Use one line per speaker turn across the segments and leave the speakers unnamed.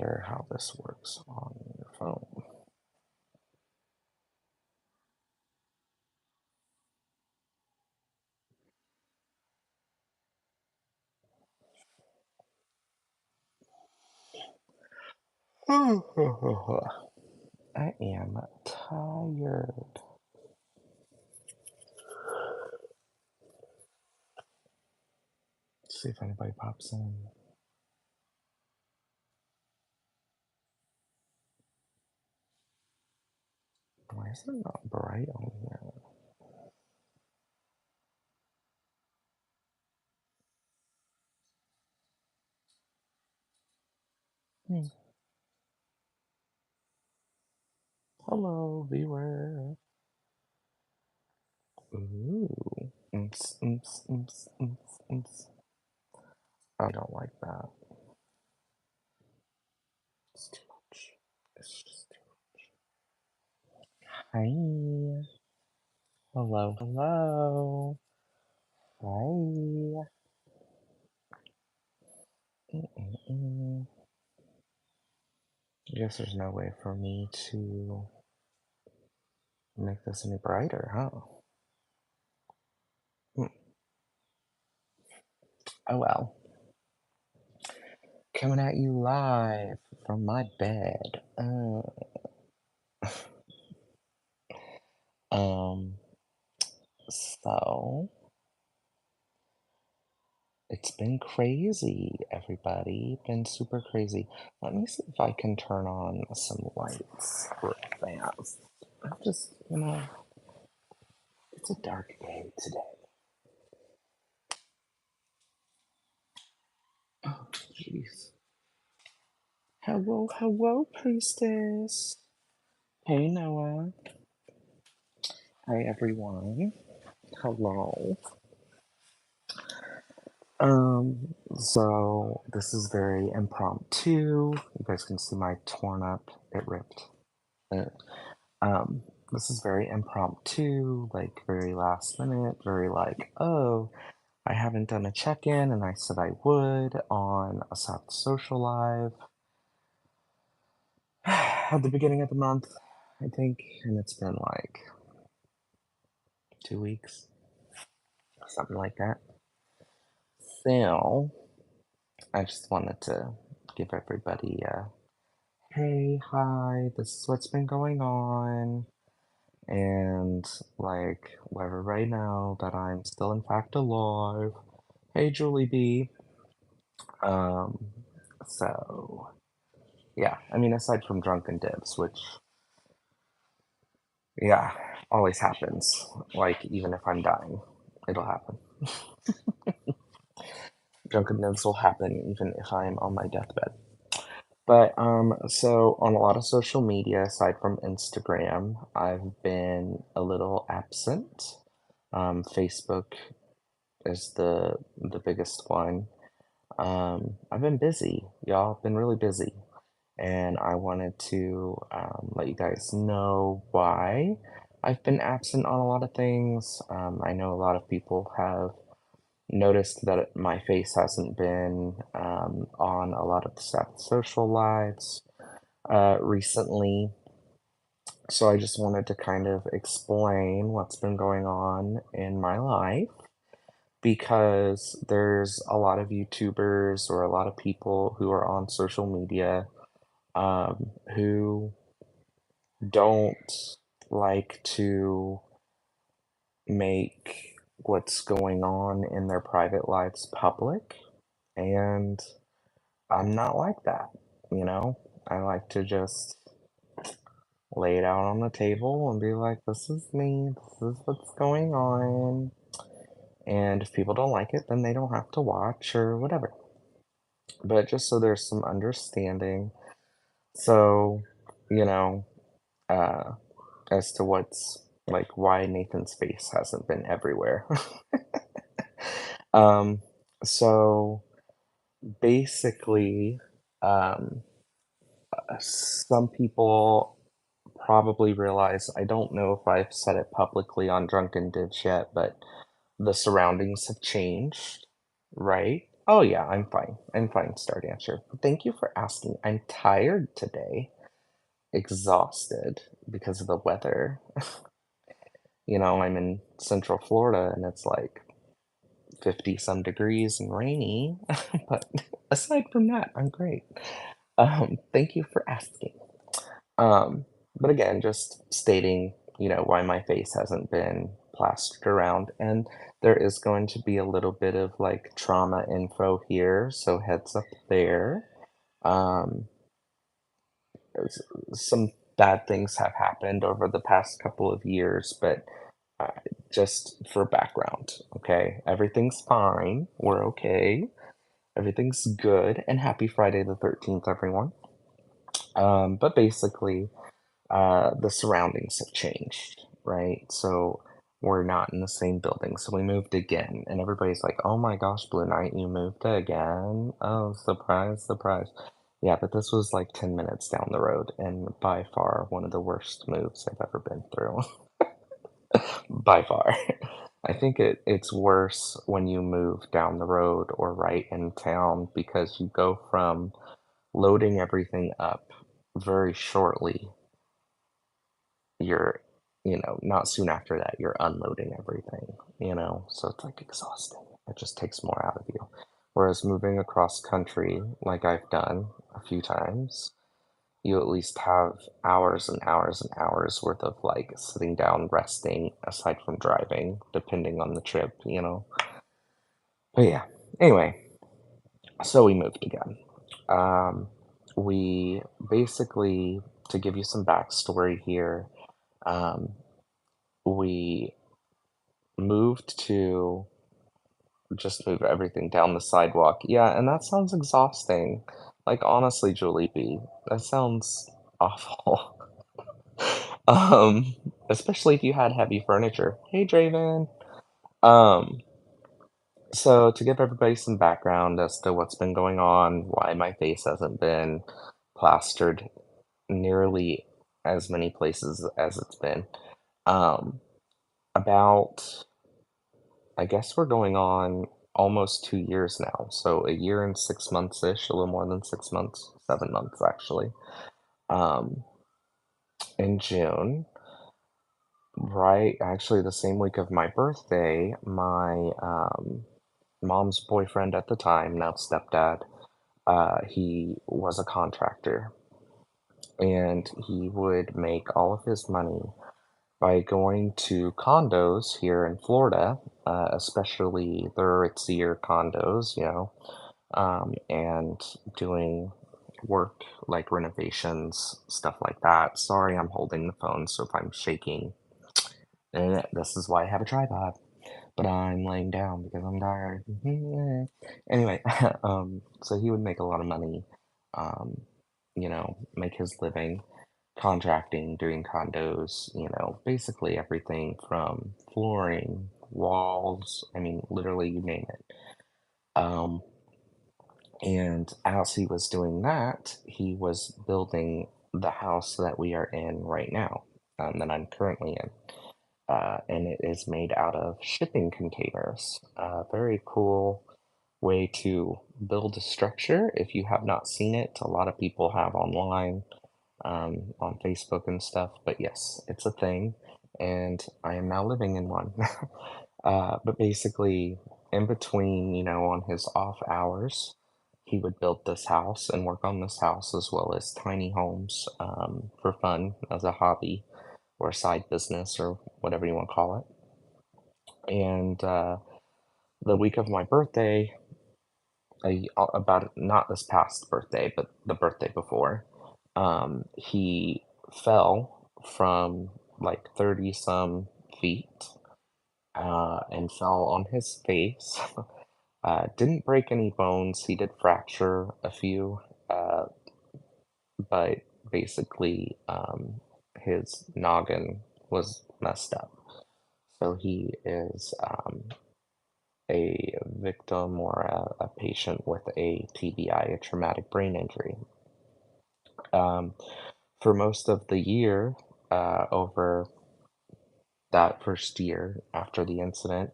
wonder how this works on your phone. I am tired. See if anybody pops in. Why is it not bright on here? Hmm. Hello, viewer. Ooh. Oops, oops, oops, oops, oops. I don't like that. It's too much. It's just too much. Hi. Hello, hello. Hi. Mm-mm-mm. I guess there's no way for me to make this any brighter, huh? Hmm. Oh well. Coming at you live from my bed. Um, so it's been crazy, everybody. Been super crazy. Let me see if I can turn on some lights real fast. I'm just, it's a dark day today. Oh, jeez. Hello, hello, priestess. Hey, Noah. Hi, everyone. Hello. So this is very impromptu. You guys can see my torn up, it ripped. Uh, this is very impromptu, like very last minute, very like, oh, I haven't done a check-in and I said I would on a South Social Live at the beginning of the month, I think, and it's been like 2 weeks, something like that. So I just wanted to give everybody a hey, hi, this is what's been going on. And like, let everybody know that I'm still in fact alive. Hey, Julie B. Um, so yeah, I mean, aside from drunken dibs, which yeah, always happens. Like, even if I'm dying, it'll happen. Drunken dibs will happen even if I'm on my deathbed. But so on a lot of social media, aside from Instagram, I've been a little absent. Facebook is the biggest one. I've been busy, y'all. Been really busy, and I wanted to let you guys know why I've been absent on a lot of things. I know a lot of people have noticed that my face hasn't been on a lot of the South Social lives recently. So I just wanted to kind of explain what's been going on in my life because there's a lot of YouTubers or a lot of people who are on social media who don't like to make what's going on in their private lives public. And I'm not like that, you know? I like to just lay it out on the table and be like, this is me, this is what's going on. And if people don't like it, then they don't have to watch or whatever. But just so there's some understanding. So, you know, uh, as to what's like why Nathan's face hasn't been everywhere. um, so basically, um, some people probably realize, I don't know if I've said it publicly on Drunken Ditch yet, but the surroundings have changed, right? Oh yeah, I'm fine. I'm fine, start answer. Thank you for asking. I'm tired today, exhausted because of the weather. I'm in Central Florida and it's like 50 some degrees and rainy, but aside from that, I'm great. Thank you for asking. Um, but again, just stating, why my face hasn't been plastered around, and there is going to be a little bit of like trauma info here, so heads up there. Um, s- some bad things have happened over the past couple of years, but uh, just for background, okay? Everything's fine. We're okay. Everything's good, and happy Friday the 13th, everyone. But basically, the surroundings have changed, right? So we're not in the same building. So we moved again, and everybody's like, "Oh my gosh, Blue Knight, you moved again? Oh, surprise, surprise." Yeah, but this was like 10 minutes down the road, and by far one of the worst moves I've ever been through. By far. I think it's worse when you move down the road or right in town because you go from loading everything up very shortly. You're, not soon after that, you're unloading everything. So it's like exhausting. It just takes more out of you. Whereas moving across country, like I've done a few times, you at least have hours and hours and hours worth of like sitting down, resting, aside from driving, depending on the trip. But yeah, anyway, so we moved again. Um, we basically, to give you some backstory here, um, we moved to just move everything down the sidewalk. Yeah, and that sounds exhausting. Like, honestly, Julie B, that sounds awful. Um, Especially if you had heavy furniture. Hey, Draven. Um, so to give everybody some background as to what's been going on, why my face hasn't been plastered nearly as many places as it's been. Um, about I guess we're going on almost 2 years now, so a year and 6 months-ish, a little more than 6 months, 7 months actually. Um, in June, right actually the same week of my birthday, my, mom's boyfriend at the time, now stepdad, he was a contractor, and he would make all of his money by going to condos here in Florida, especially the ritzier condos, and doing work like renovations, stuff like that. Sorry, I'm holding the phone, so if I'm shaking, this is why I have a tripod. But I'm laying down because I'm tired. Anyway, so he would make a lot of money, make his living contracting, doing condos, basically everything from flooring, walls, I mean, literally you name it. Um, And as he was doing that, he was building the house that we are in right now, that I'm currently in. And it is made out of shipping containers. Very cool way to build a structure. If you have not seen it, a lot of people have online, on Facebook and stuff. But yes, it's a thing, and I am now living in one. But basically, in between, on his off hours, he would build this house and work on this house as well as tiny homes, for fun as a hobby or a side business or whatever you want to call it. And the week of my birthday, about not this past birthday, but the birthday before, he fell from like 30 some feet, and fell on his face. Didn't break any bones. He did fracture a few, uh, but basically, his noggin was messed up. So he is, a victim or a patient with a TBI, a traumatic brain injury. Um, for most of the year, over that first year after the incident,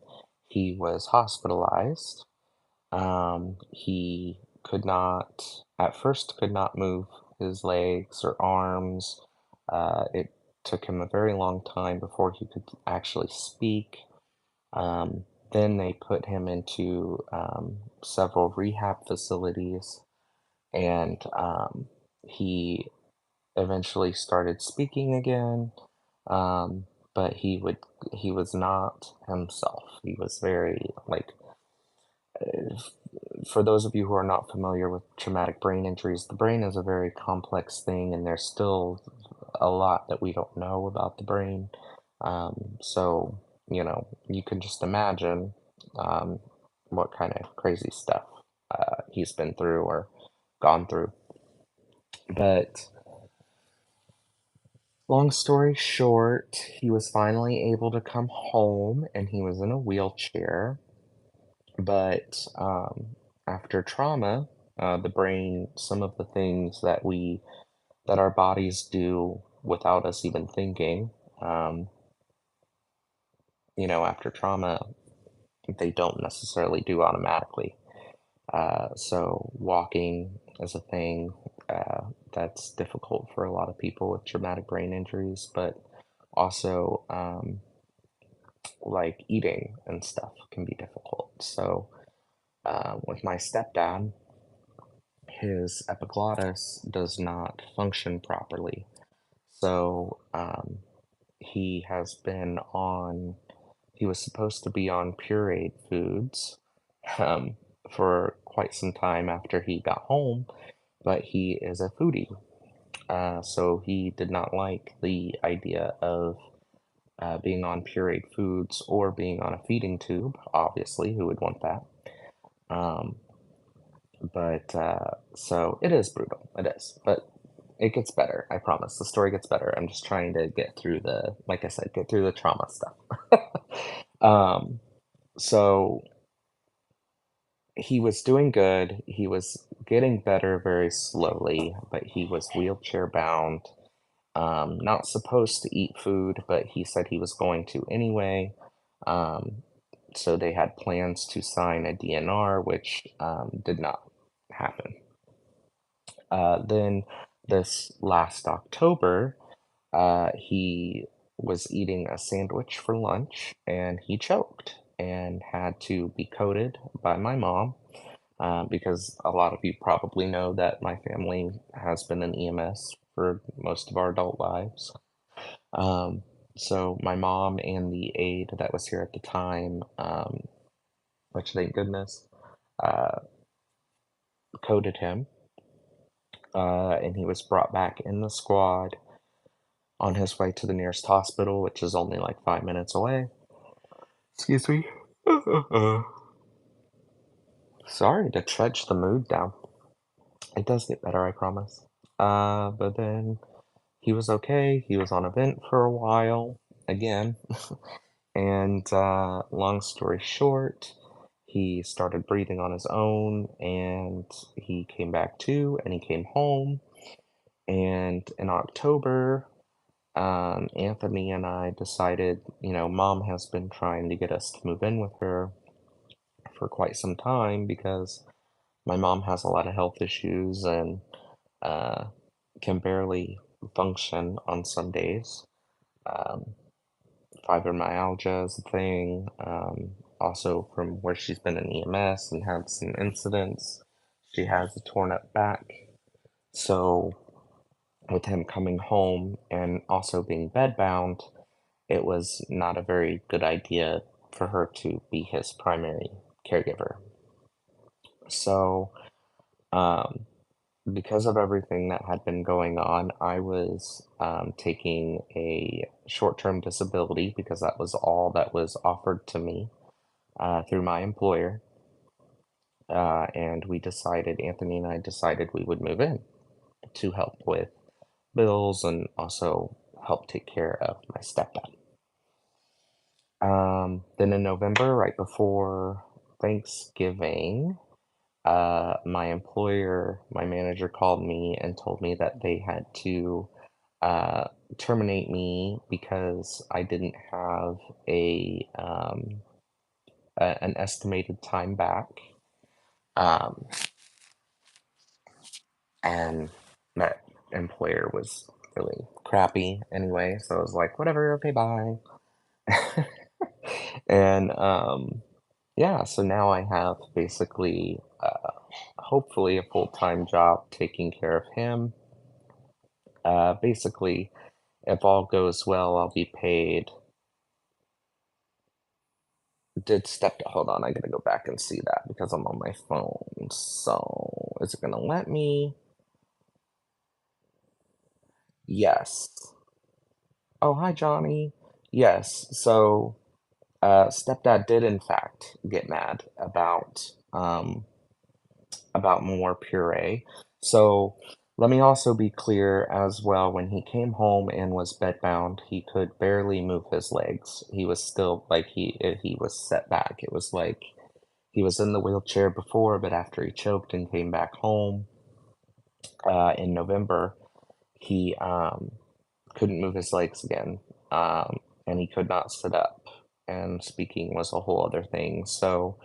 he was hospitalized. He could not, at first, could not move his legs or arms. It took him a very long time before he could actually speak. Um, then they put him into several rehab facilities, and he eventually started speaking again. Um, but he was not himself. He was very like for those of you who are not familiar with traumatic brain injuries, the brain is a very complex thing, and there's still a lot that we don't know about the brain. So, you can just imagine um, what kind of crazy stuff he's been through or gone through. But long story short, he was finally able to come home and he was in a wheelchair. But after trauma, the brain, some of the things that our bodies do without us even thinking, um, after trauma, they don't necessarily do automatically. So walking is a thing that's difficult for a lot of people with traumatic brain injuries, but also like eating and stuff can be difficult. So with my stepdad, his epiglottis does not function properly. So he has been on, he was supposed to be on pureed foods um, for quite some time after he got home, but he is a foodie. So he did not like the idea of being on pureed foods or being on a feeding tube. Obviously, who would want that? Um, but so it is brutal. It is, but it gets better. I promise. The story gets better. I'm just trying to get through like I said, get through the trauma stuff. um, so he was doing good. He was getting better very slowly, but he was wheelchair bound. Not supposed to eat food, but he said he was going to anyway. Um, so they had plans to sign a DNR, which did not happen. Then this last October, he was eating a sandwich for lunch and he choked and had to be coded by my mom. Because a lot of you probably know that my family has been in EMS for most of our adult lives. Um, so my mom and the aide that was here at the time, which thank goodness, uh, coded him, and he was brought back in the squad on his way to the nearest hospital, which is only like 5 minutes away. Excuse me. Sorry to trudge the mood down. It does get better, I promise. But then he was okay. He was on a vent for a while again. And long story short, he started breathing on his own and he came back to and he came home. And in October, Anthony and I decided, mom has been trying to get us to move in with her for quite some time because my mom has a lot of health issues and uh, can barely function on some days. Um, Fibromyalgia is a thing. Also, from where she's been in EMS and had some incidents, she has a torn up back. So, with him coming home and also being bedbound, it was not a very good idea for her to be his primary caregiver. So, um, because of everything that had been going on, I was taking a short term disability because that was all that was offered to me through my employer. And Anthony and I decided we would move in to help with bills and also help take care of my stepdad. Then in November, right before Thanksgiving, my manager called me and told me that they had to uh, terminate me because I didn't have an estimated time back. Um, and that employer was really crappy anyway, so I was like, "Whatever, okay, bye." And, yeah, so now I have basically, hopefully a full-time job taking care of him. Basically, if all goes well, I'll be paid. Did step hold on, I gotta go back and see that because I'm on my phone. So, is it gonna let me? Yes. Oh, hi, Johnny. Yes. So, stepdad did in fact get mad about more puree. So let me also be clear as well. When he came home and was bedbound, he could barely move his legs. He was still like he was set back. It was like he was in the wheelchair before, but after he choked and came back home in November, he couldn't move his legs again, and he could not sit up. And speaking was a whole other thing. So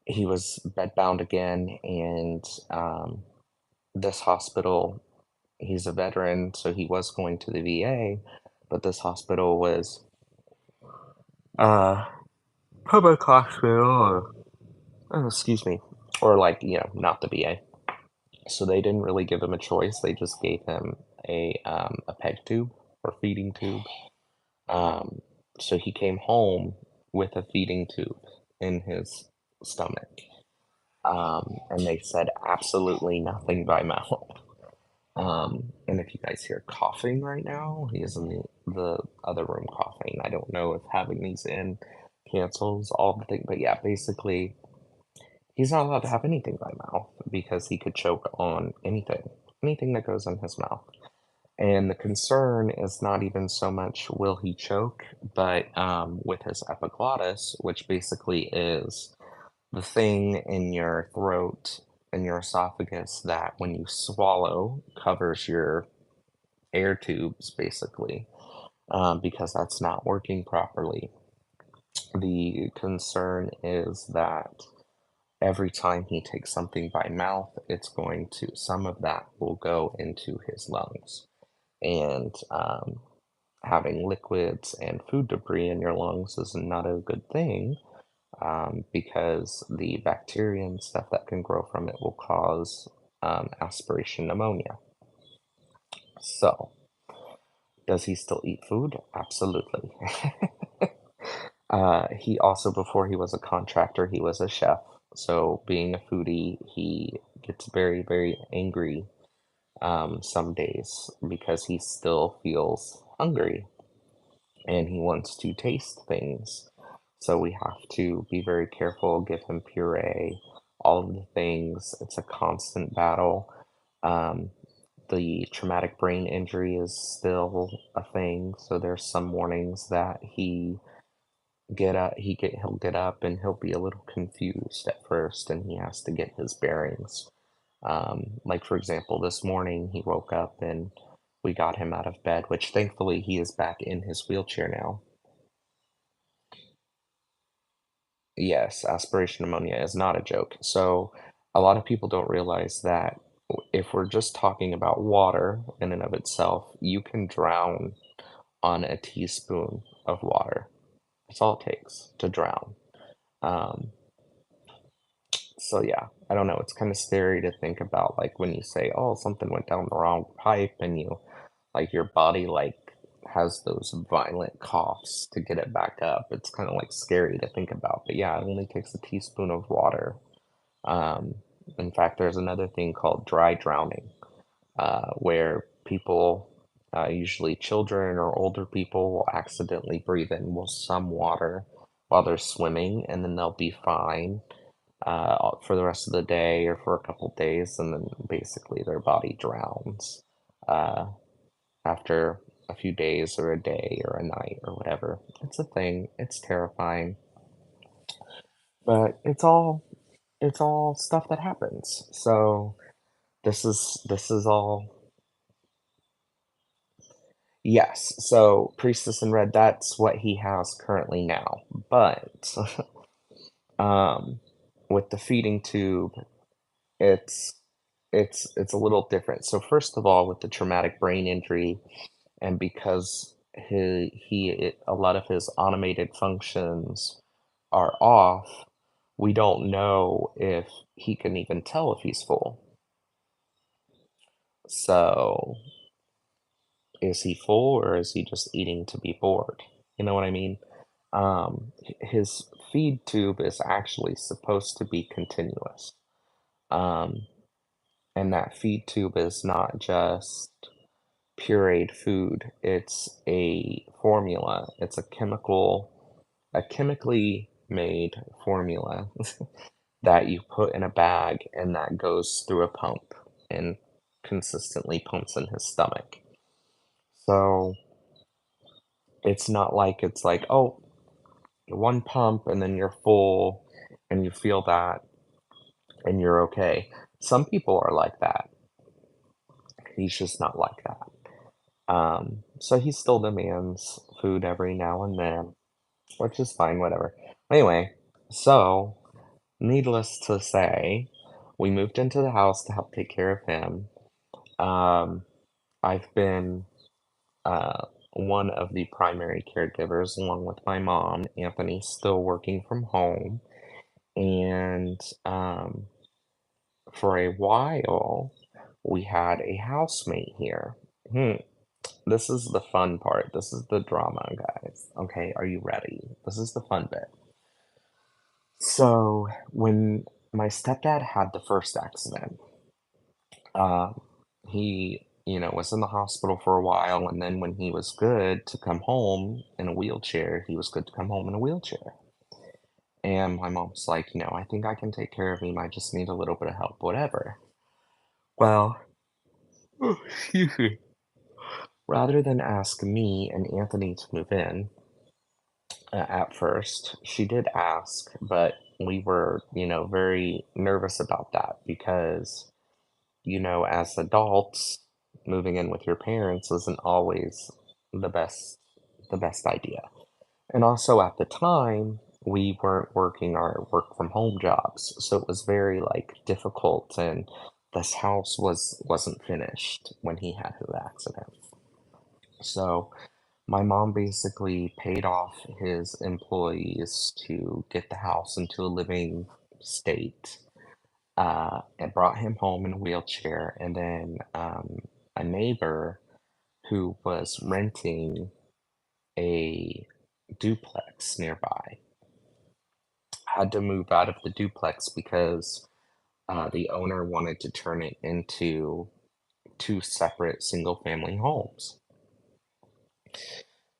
he was bedbound again, and this hospital, he's a veteran, so he was going to the VA, but this hospital was uh public hospital or excuse me, or like, not the VA. So they didn't really give him a choice. They just gave him a peg tube or feeding tube. Um, so he came home with a feeding tube in his stomach. And they said absolutely nothing by mouth. And if you guys hear coughing right now, he is in the other room coughing. I don't know if having these in cancels all the thing, but yeah, basically, he's not allowed to have anything by mouth because he could choke on anything that goes in his mouth. And the concern is not even so much will he choke, but with his epiglottis, which basically is the thing in your throat and your esophagus that when you swallow covers your air tubes, basically, because that's not working properly. The concern is that every time he takes something by mouth, some of that will go into his lungs. And having liquids and food debris in your lungs is not a good thing because the bacteria and stuff that can grow from it will cause aspiration pneumonia. So, does he still eat food? Absolutely. He also, before he was a contractor, he was a chef. So, being a foodie, he gets very, very angry some days because he still feels hungry and he wants to taste things. So, we have to be very careful, give him puree, all of the things. It's a constant battle. Um, the traumatic brain injury is still a thing, so there's some mornings that he'll get up and he'll be a little confused at first and he has to get his bearings. Like for example, this morning he woke up and we got him out of bed, which thankfully he is back in his wheelchair now. Yes, aspiration pneumonia is not a joke. So a lot of people don't realize that if we're just talking about water in and of itself, you can drown on a teaspoon of water. That's all it takes to drown. Um, so yeah, I don't know. It's kind of scary to think about, like when you say, "Oh, something went down the wrong pipe," and like your body has those violent coughs to get it back up. It's kind of like scary to think about. But yeah, it only takes a teaspoon of water. Um, in fact, there's another thing called dry drowning, where people, usually children or older people, will accidentally breathe in some water while they're swimming, and then they'll be fine for the rest of the day or for a couple days, and then basically their body drowns uh, after a few days or a day or a night or whatever. It's a thing. It's terrifying, but it's all stuff that happens. So this is all. Yes, so Priestess in Red, that's what he has currently now. But um with the feeding tube, it's it's a little different. So first of all, with the traumatic brain injury, and because a lot of his automated functions are off, we don't know if he can even tell if he's full. So is he full or is he just eating to be bored? You know what I mean? His feed tube is actually supposed to be continuous. Um, and that feed tube is not just pureed food, it's a formula. It's a chemically made formula that you put in a bag and that goes through a pump and consistently pumps in his stomach. So it's not like it's like, oh, one pump and then you're full and you feel that and you're okay. Some people are like that. He's just not like that. So he still demands food every now and then, which is fine, whatever. Anyway, so needless to say, we moved into the house to help take care of him. Um, I've been one of the primary caregivers along with my mom. Anthony's still working from home. And for a while, we had a housemate here. Hmm. This is the fun part. This is the drama, guys. Okay, are you ready? This is the fun bit. So, when my stepdad had the first accident, uh, he was in the hospital for a while, and then when he was good to come home in a wheelchair, he was good to come home in a wheelchair. And my mom's like, I think I can take care of him. I just need a little bit of help, whatever. Well, excuse me. Rather than ask me and Anthony to move in, at first, she did ask, but we were, very nervous about that because, as adults, moving in with your parents isn't always the best the best idea. And also at the time, we weren't working our work from home jobs, so it was very like difficult and this house wasn't finished when he had his accident. So my mom basically paid off his employees to get the house into a living state, and brought him home in a wheelchair. And then a neighbor who was renting a duplex nearby had to move out of the duplex because the owner wanted to turn it into two separate single family homes.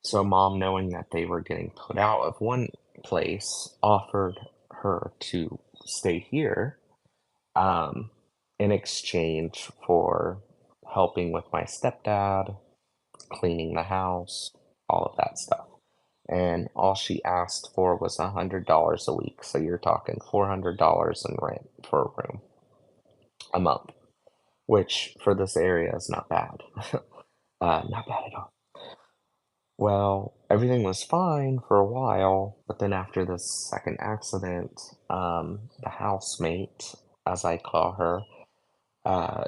So mom, knowing that they were getting put out of one place, offered her to stay here, um, in exchange for helping with my stepdad, cleaning the house, all of that stuff. And all she asked for was $100 a week. So you're talking $400 in rent for a room a month, which for this area is not bad. Not bad at all. Well, everything was fine for a while, but then after this second accident, the housemate, as I call her,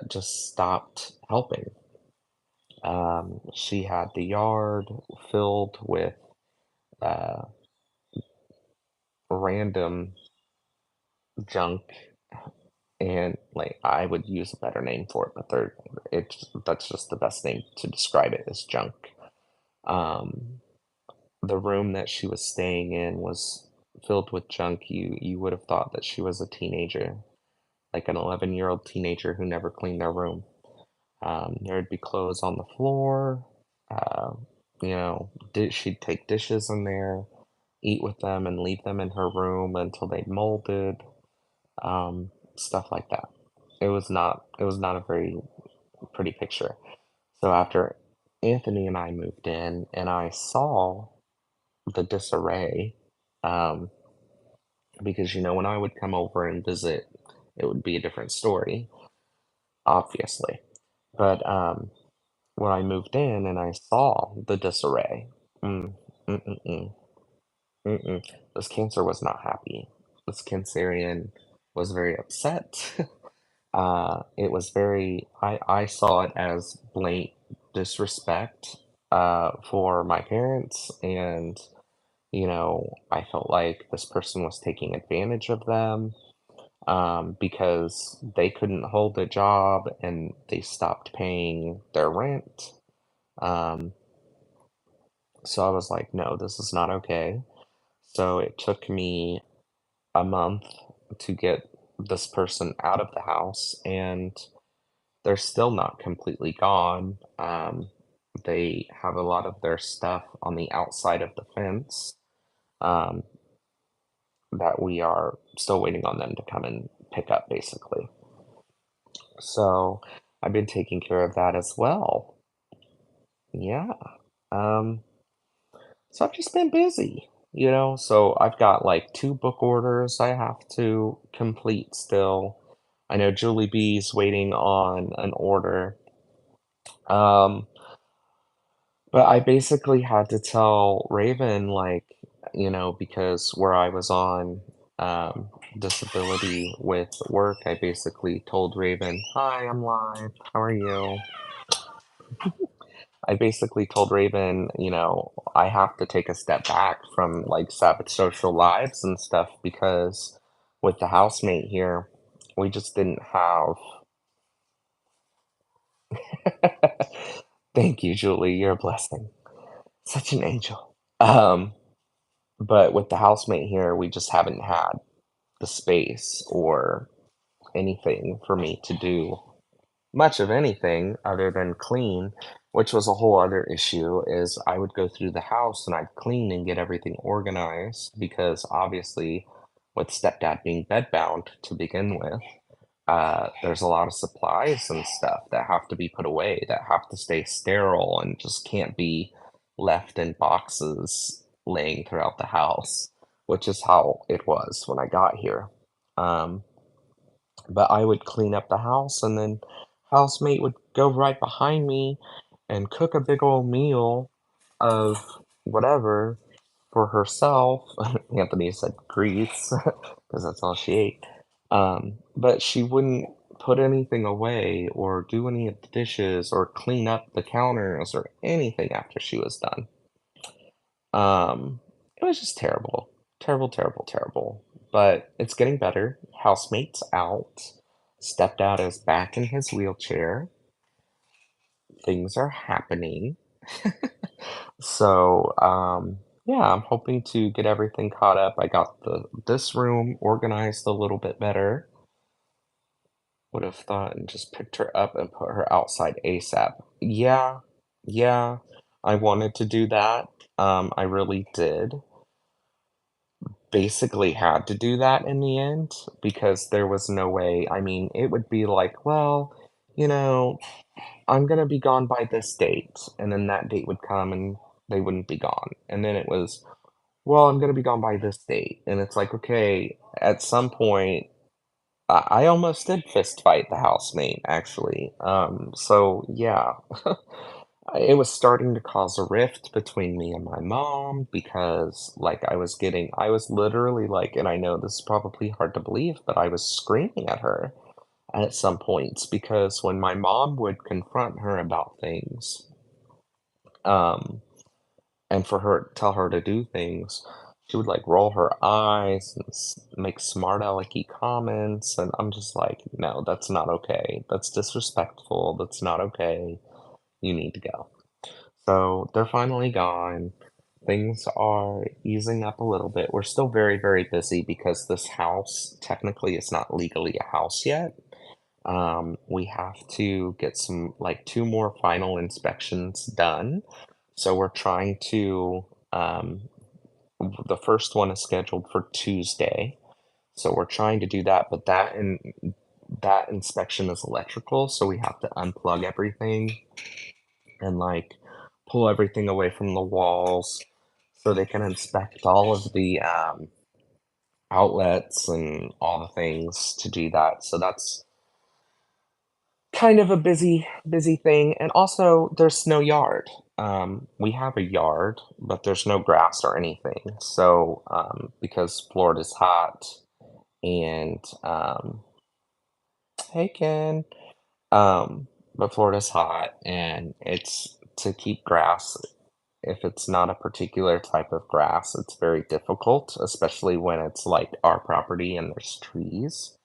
just stopped helping. She had the yard filled with uh, random junk, and like I would use a better name for it, but that's just the best name to describe it as junk. Um, the room that she was staying in was filled with junk. You would have thought that she was a teenager, like an 11-year-old teenager who never cleaned their room. There'd be clothes on the floor. Uh, she'd take dishes in there, eat with them, and leave them in her room until they molded. Stuff like that. It was not a very pretty picture. So after Anthony and I moved in, and I saw the disarray, um, because when I would come over and visit, it would be a different story, obviously. But when I moved in and I saw the disarray, mm, mm, mm, mm, mm-mm, this cancer was not happy. This Cancerian. was very upset. It was very, I saw it as blatant disrespect for my parents, and I felt like this person was taking advantage of them because they couldn't hold a job and they stopped paying their rent. Um, so I was like, no, this is not okay. So it took me a month to get this person out of the house, and they're still not completely gone. They have a lot of their stuff on the outside of the fence um, that we are still waiting on them to come and pick up, basically. So I've been taking care of that as well. Yeah. Um, so I've just been busy, So I've got like two book orders I have to complete still. I know Julie B's waiting on an order. Um, but I basically had to tell Raven, like, because where I was on disability with work, I basically told Raven, "Hi, I'm live. How are you?" I basically told Raven, I have to take a step back from like Sabbath social lives and stuff because with the housemate here, we just didn't have. Thank you, Julie. You're a blessing. Such an angel. But with the housemate here, we just haven't had the space or anything for me to do much of anything other than clean, which was a whole other issue, is I would go through the house and I'd clean and get everything organized because obviously with stepdad being bedbound to begin with, there's a lot of supplies and stuff that have to be put away, that have to stay sterile and just can't be left in boxes laying throughout the house, which is how it was when I got here. Um, but I would clean up the house, and then housemate would go right behind me and cook a big old meal of whatever for herself. Anthony said grease because that's all she ate. But she wouldn't put anything away or do any of the dishes or clean up the counters or anything after she was done. Um, it was just terrible. Terrible, terrible, terrible. But it's getting better. Housemate's out. Stepdad is back in his wheelchair. Things are happening. So, yeah, I'm hoping to get everything caught up. I got this room organized a little bit better. Would have thought and just picked her up and put her outside ASAP. Yeah, yeah, I wanted to do that. I really did. Basically had to do that in the end because there was no way. I mean, it would be like, well, you know, I'm gonna be gone by this date, and then that date would come and they wouldn't be gone. And then it was, well, I'm gonna be gone by this date. And it's like, okay, at some point, I almost did fist fight the housemate, actually. So yeah. It was starting to cause a rift between me and my mom because, like, I was literally like, and I know this is probably hard to believe, but I was screaming at her at some points because when my mom would confront her about things, um, and for her tell her to do things, she would like roll her eyes and make smart alecky comments, and I'm just like, no, that's not okay. That's disrespectful. That's not okay. You need to go. So they're finally gone. Things are easing up a little bit. We're still very, very busy because this house technically is not legally a house yet. We have to get like two more final inspections done. So we're trying to, the first one is scheduled for Tuesday. So we're trying to do that, but that inspection is electrical, so we have to unplug everything and like pull everything away from the walls so they can inspect all of the outlets and all the things to do that. So that's kind of a busy thing. And also, there's no yard. We have a yard, but there's no grass or anything. So because Florida's hot, And hey Ken. Um, but Florida's hot and it's to keep grass. If it's not a particular type of grass, it's very difficult, especially when it's like our property and there's trees,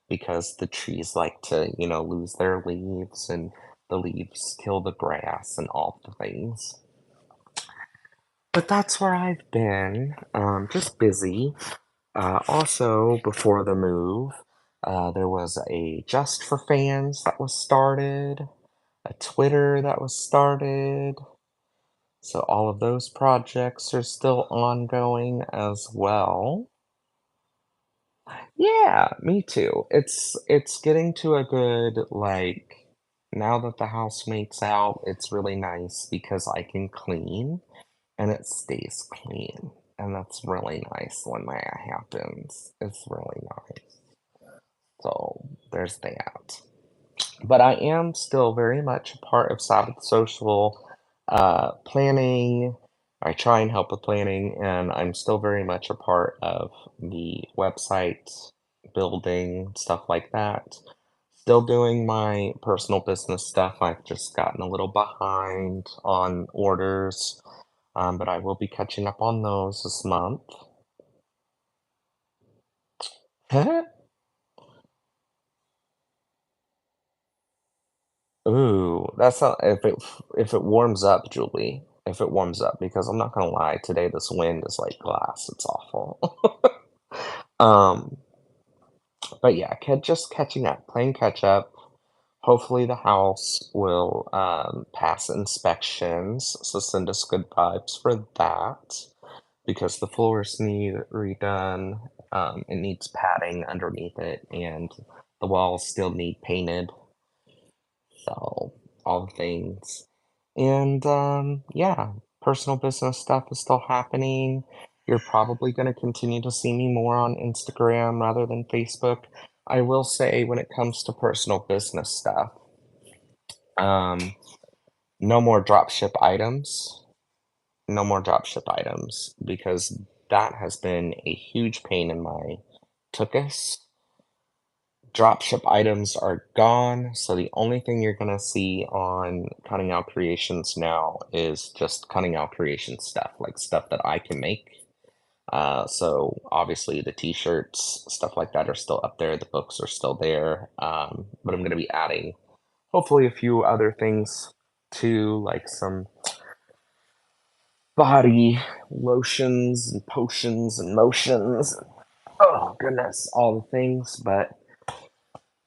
because the trees like to, lose their leaves and the leaves kill the grass and all the things. But that's where I've been, just busy. Also, before the move, there was a Just for Fans that was started, a Twitter that was started. So all of those projects are still ongoing as well. Yeah, me too. It's getting to a good like now that the housemate's out, it's really nice because I can clean and it stays clean. And that's really nice when that happens. It's really nice. So there's that. But I am still very much a part of Sabbath Social planning. I try and help with planning, and I'm still very much a part of the website building, stuff like that. Still doing my personal business stuff. I've just gotten a little behind on orders, but I will be catching up on those this month. Ooh, that's not if it warms up, Julie. If it warms up, because I'm not gonna lie, today this wind is like glass. It's awful. Um, but yeah, just catching up, playing catch up. Hopefully the house will pass inspections, so send us good vibes for that. Because the floors need redone. It needs padding underneath it, and the walls still need painted. So, all the things. And yeah, personal business stuff is still happening. You're probably going to continue to see me more on Instagram rather than Facebook. I will say, when it comes to personal business stuff, um, no more dropship items. No more dropship items because that has been a huge pain in my tuchus. Dropship items are gone, so the only thing you're gonna see on Cutting Out Creations now is just Cutting Out Creation stuff, like stuff that I can make. So obviously the t-shirts, stuff like that are still up there, the books are still there. But I'm gonna be adding hopefully a few other things too, like some body lotions and potions and motions. Oh goodness, all the things, but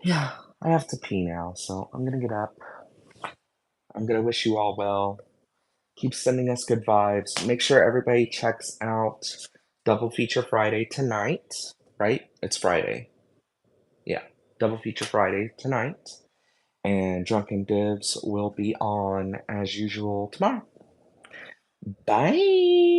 yeah, I have to pee now, so I'm gonna get up. I'm gonna wish you all well. Keep sending us good vibes. Make sure everybody checks out Double Feature Friday tonight, right? It's Friday. Yeah, Double Feature Friday tonight. And Drunken Dibs will be on as usual tomorrow. Bye!